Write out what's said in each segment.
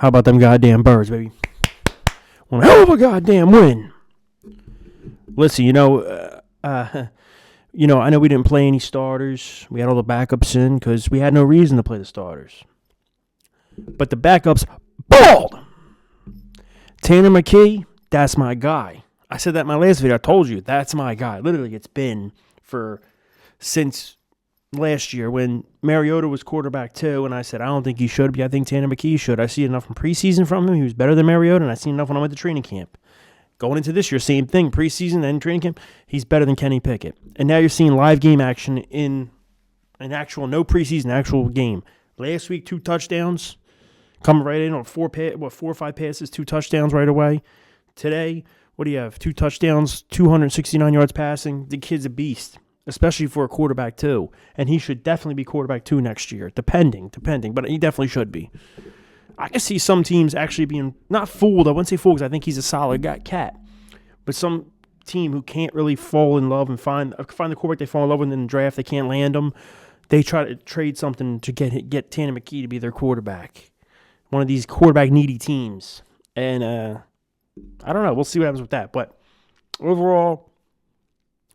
How about them goddamn Birds, baby? One hell of a goddamn win. Listen, I know we didn't play any starters. We had all the backups in because we had no reason to play the starters. But the backups balled. Tanner McKee, that's my guy. I said that in my last video. I told you, that's my guy. Literally, it's been since last year when Mariota was quarterback too, and I said, I don't think he should be. I think Tanner McKee should. I see enough from preseason from him. He was better than Mariota, and I see enough when I went to training camp. Going into this year, same thing. Preseason and training camp, he's better than Kenny Pickett. And now you're seeing live game action in an actual, no preseason, actual game. Last week, 2 touchdowns. Coming right in on 4 or 5 passes, 2 touchdowns right away. Today, what do you have? 2 touchdowns, 269 yards passing. The kid's a beast, especially for a quarterback too. And he should definitely be quarterback 2 next year, depending. But he definitely should be. I can see some teams actually being, not fooled. I wouldn't say fooled because I think he's a solid cat. But some team who can't really fall in love and find the quarterback they fall in love with in the draft, they can't land them. They try to trade something to get Tanner McKee to be their quarterback. One of these quarterback-needy teams. And I don't know. We'll see what happens with that. But overall,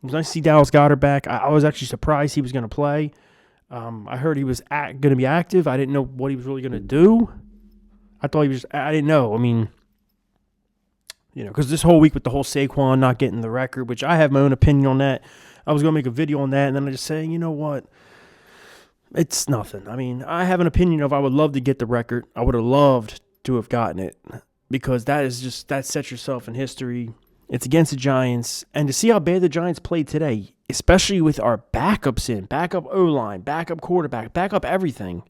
it was nice to see Dallas Goedert back. I was actually surprised he was going to play. I heard he was going to be active. I didn't know what he was really going to do. I thought he was – I didn't know. I mean, because this whole week with the whole Saquon not getting the record, which I have my own opinion on that. I was going to make a video on that, and then I just say, you know what? It's nothing. I mean, I have an opinion of I would love to get the record. I would have loved to have gotten it because that sets yourself in history. It's against the Giants. And to see how bad the Giants played today, especially with our backups in, backup O-line, backup quarterback, backup everything,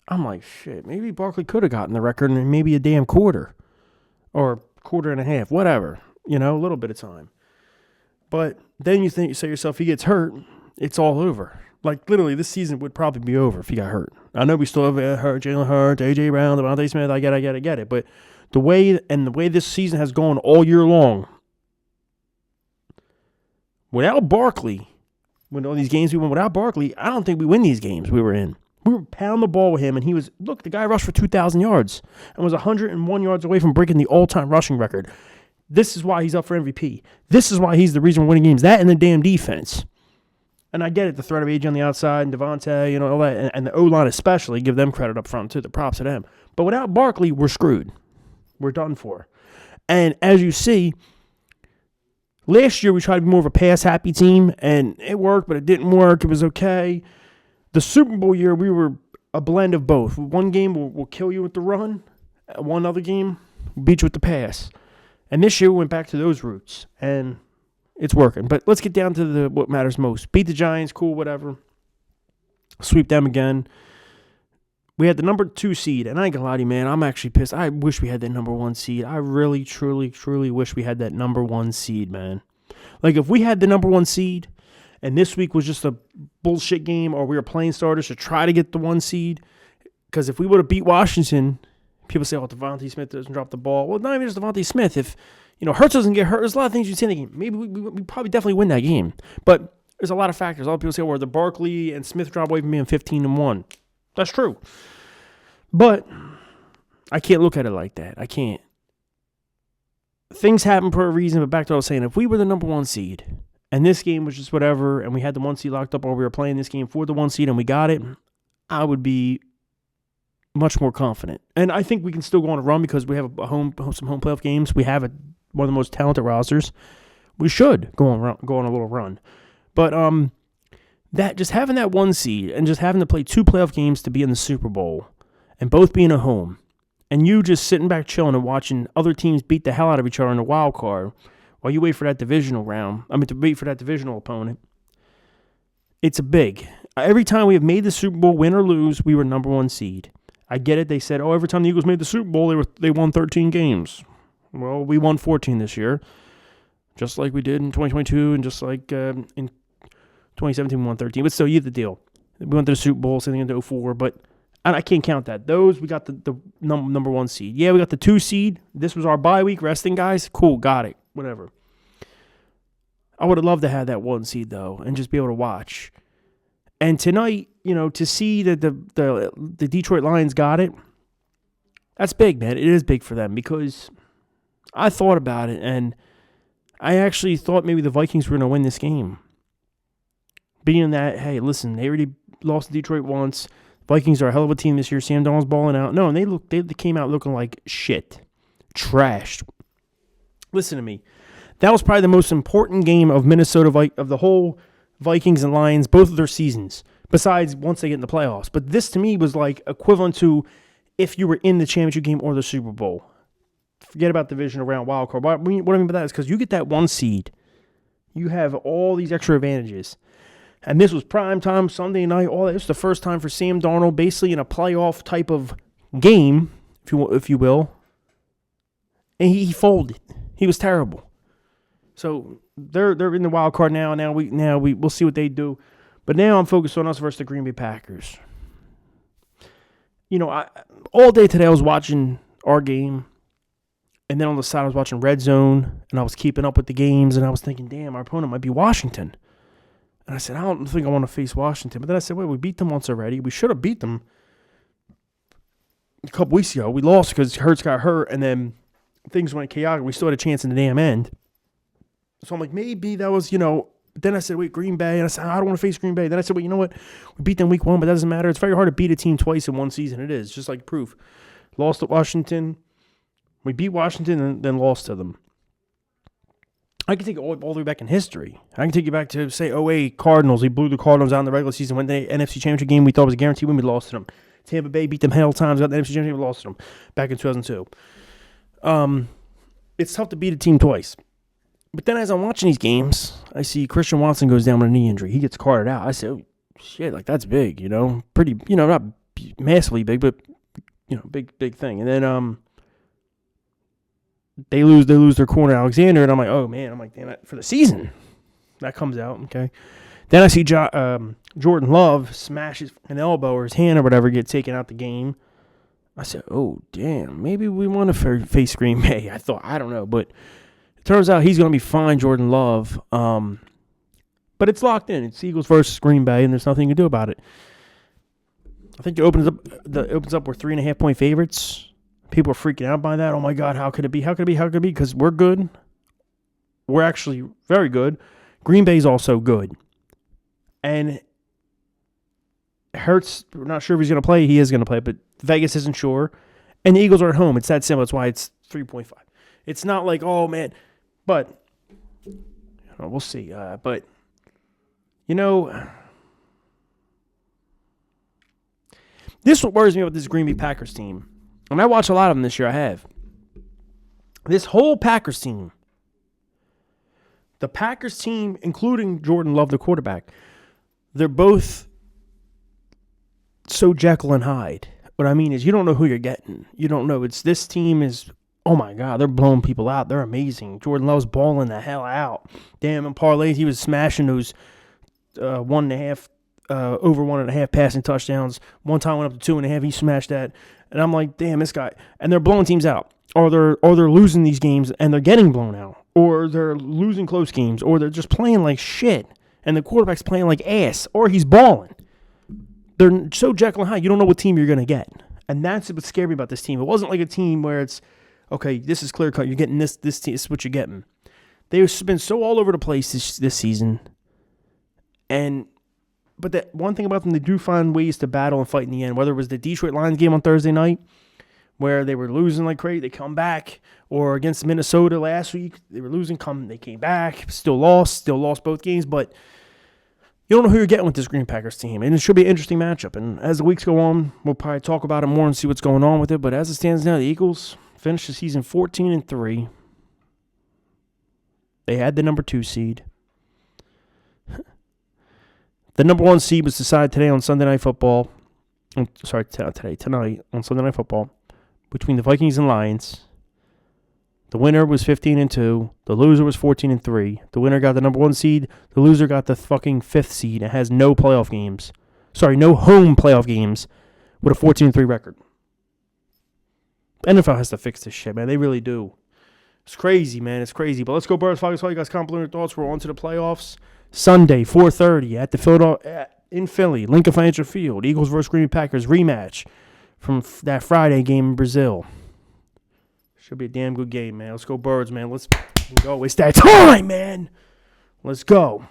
I'm like, shit, maybe Barkley could have gotten the record in maybe a damn quarter or quarter and a half, whatever, a little bit of time. But then you say to yourself, if he gets hurt, it's all over. Like, literally, this season would probably be over if he got hurt. I know we still have hurt, Jalen Hurts, A.J. Brown, Devontae Smith. I get it. But the way this season has gone all year long, without Barkley, when all these games we won without Barkley, I don't think we win these games we were in. We were pounding the ball with him, and he was, look, the guy rushed for 2,000 yards and was 101 yards away from breaking the all-time rushing record. This is why he's up for MVP. This is why he's the reason we're winning games. That and the damn defense. And I get it, the threat of AJ on the outside and Devontae, all that, and the O-line especially, give them credit up front too, the props to them. But without Barkley, we're screwed. We're done for. And as you see, last year we tried to be more of a pass-happy team, and it worked, but it didn't work. It was okay. The Super Bowl year, we were a blend of both. One game, we'll kill you with the run. One other game, we'll beat you with the pass. And this year we went back to those roots, and it's working. But let's get down to what matters most. Beat the Giants, cool, whatever. Sweep them again. We had the number 2 seed, and I ain't gonna lie to you, man, I'm actually pissed. I wish we had that number 1 seed. I really, truly, truly wish we had that number 1 seed, man. Like, if we had the number 1 seed, and this week was just a bullshit game, or we were playing starters to try to get the 1 seed, because if we would have beat Washington, people say, Devontae Smith doesn't drop the ball. Well, not even just Devontae Smith. If Hurts doesn't get hurt, there's a lot of things you see in the game. Maybe we probably definitely win that game. But there's a lot of factors. A lot of people say, the Barkley and Smith drop away from me in 15-1. That's true. But I can't look at it like that. I can't. Things happen for a reason, but back to what I was saying. If we were the number 1 seed, and this game was just whatever, and we had the 1 seed locked up, or we were playing this game for the 1 seed and we got it, I would be much more confident. And I think we can still go on a run because we have some home playoff games. We have one of the most talented rosters. We should go on a little run. But that just having that 1 seed and just having to play 2 playoff games to be in the Super Bowl and both being at home, and you just sitting back chilling and watching other teams beat the hell out of each other in the wild card while you wait for that divisional opponent, it's a big. Every time we have made the Super Bowl, win or lose, we were number 1 seed. I get it. They said, every time the Eagles made the Super Bowl, they won 13 games. Well, we won 14 this year, just like we did in 2022, and just like in 2017 we won 13. But still, you get the deal. We went to the Super Bowl, same thing in 2004, but I can't count that. Those, we got the number 1 seed. Yeah, we got the 2 seed. This was our bye week, resting guys. Cool, got it, whatever. I would have loved to have that 1 seed, though, and just be able to watch. And tonight, to see that the Detroit Lions got it, That's big, man. It is big for them because I thought about it, and I actually thought maybe the Vikings were going to win this game. Being that, hey, listen, they already lost to Detroit once. Vikings are a hell of a team this year. Sam Darnold's balling out. No, and they came out looking like shit. Trashed. Listen to me. That was probably the most important game of Minnesota, of the whole Vikings and Lions, both of their seasons, besides once they get in the playoffs. But this, to me, was like equivalent to if you were in the championship game or the Super Bowl. Forget about divisional round wild card. What I mean by that is because you get that 1 seed, you have all these extra advantages. And this was prime time, Sunday night, all that. This was the first time for Sam Darnold, basically in a playoff type of game, if you will. And he folded. He was terrible. So they're in the wild card now. Now we'll see what they do. But now I'm focused on us versus the Green Bay Packers. All day today I was watching our game. And then on the side I was watching Red Zone. And I was keeping up with the games. And I was thinking, damn, our opponent might be Washington. And I said, I don't think I want to face Washington. But then I said, wait, we beat them once already. We should have beat them a couple weeks ago. We lost because Hurts got hurt. And then things went chaotic. We still had a chance in the damn end. So I'm like, maybe that was, Then I said, wait, Green Bay. And I said, I don't want to face Green Bay. Then I said, well, you know what? We beat them week 1, but that doesn't matter. It's very hard to beat a team twice in one season. It is, just like proof. Lost to Washington. We beat Washington and then lost to them. I can take it all the way back in history. I can take you back to, say, 08 Cardinals. They blew the Cardinals out in the regular season. Went to the NFC Championship game. We thought it was a guaranteed win. We lost to them. Tampa Bay beat them hell times. Got the NFC Championship. We lost to them back in 2002. It's tough to beat a team twice. But then as I'm watching these games, I see Christian Watson goes down with a knee injury. He gets carted out. I say, oh, shit, like that's big, Pretty, not massively big, but, big thing. And then they lose their corner, Alexander, and I'm like, oh, man. I'm like, damn it, for the season. That comes out, okay. Then I see Jordan Love smashes an elbow or his hand or whatever, get taken out the game. I said, oh, damn, maybe we want to face Green Bay. I don't know, but it turns out he's going to be fine, Jordan Love. But it's locked in. It's Eagles versus Green Bay, and there's nothing you can do about it. I think it opens up we're 3.5-point favorites. People are freaking out by that. Oh, my God, how could it be? How could it be? How could it be? Because we're good. We're actually very good. Green Bay's also good. And Hurts, we're not sure if he's going to play. He is going to play, but Vegas isn't sure. And the Eagles are at home. It's that simple. That's why it's 3.5. It's not like, oh, man. But we'll see. But, this is what worries me about this Green Bay Packers team. And I watch a lot of them this year. I have. This whole Packers team, the Packers team, including Jordan Love, the quarterback, they're both so Jekyll and Hyde. What I mean is you don't know who you're getting. You don't know. This team is, oh, my God, they're blowing people out. They're amazing. Jordan Love's balling the hell out. Damn, in parlays, he was smashing those 1.5, over 1.5 passing touchdowns. One time went up to 2.5. He smashed that. And I'm like, damn, this guy. And they're blowing teams out. Or they're losing these games and they're getting blown out. Or they're losing close games. Or they're just playing like shit. And the quarterback's playing like ass. Or he's balling. They're so Jekyll and Hyde, you don't know what team you're going to get. And that's what scared me about this team. It wasn't like a team where it's, okay, this is clear cut. You're getting this team. This is what you're getting. They've been so all over the place this season. But that one thing about them, they do find ways to battle and fight in the end. Whether it was the Detroit Lions game on Thursday night, where they were losing like crazy, they come back. Or against Minnesota last week, they were losing, they came back, still lost both games. But you don't know who you're getting with this Green Packers team. And it should be an interesting matchup. And as the weeks go on, we'll probably talk about it more and see what's going on with it. But as it stands now, the Eagles finished the season 14-3. They had the number 2 seed. The number 1 seed was decided today on Sunday Night Football. Tonight on Sunday Night Football between the Vikings and Lions. The winner was 15-2. The loser was 14-3. The winner got the number 1 seed. The loser got the fucking 5th seed. It has no playoff games. No home playoff games with a 14-3 record. NFL has to fix this shit, man. They really do. It's crazy, man. It's crazy. But let's go, Birds. Fox, all you guys complimentary thoughts. We're on to the playoffs. Sunday, 4:30 at the in Philly, Lincoln Financial Field. Eagles versus Green Bay Packers rematch from that Friday game in Brazil. Should be a damn good game, man. Let's go Birds, man. Let's go. It's that time, man. Let's go.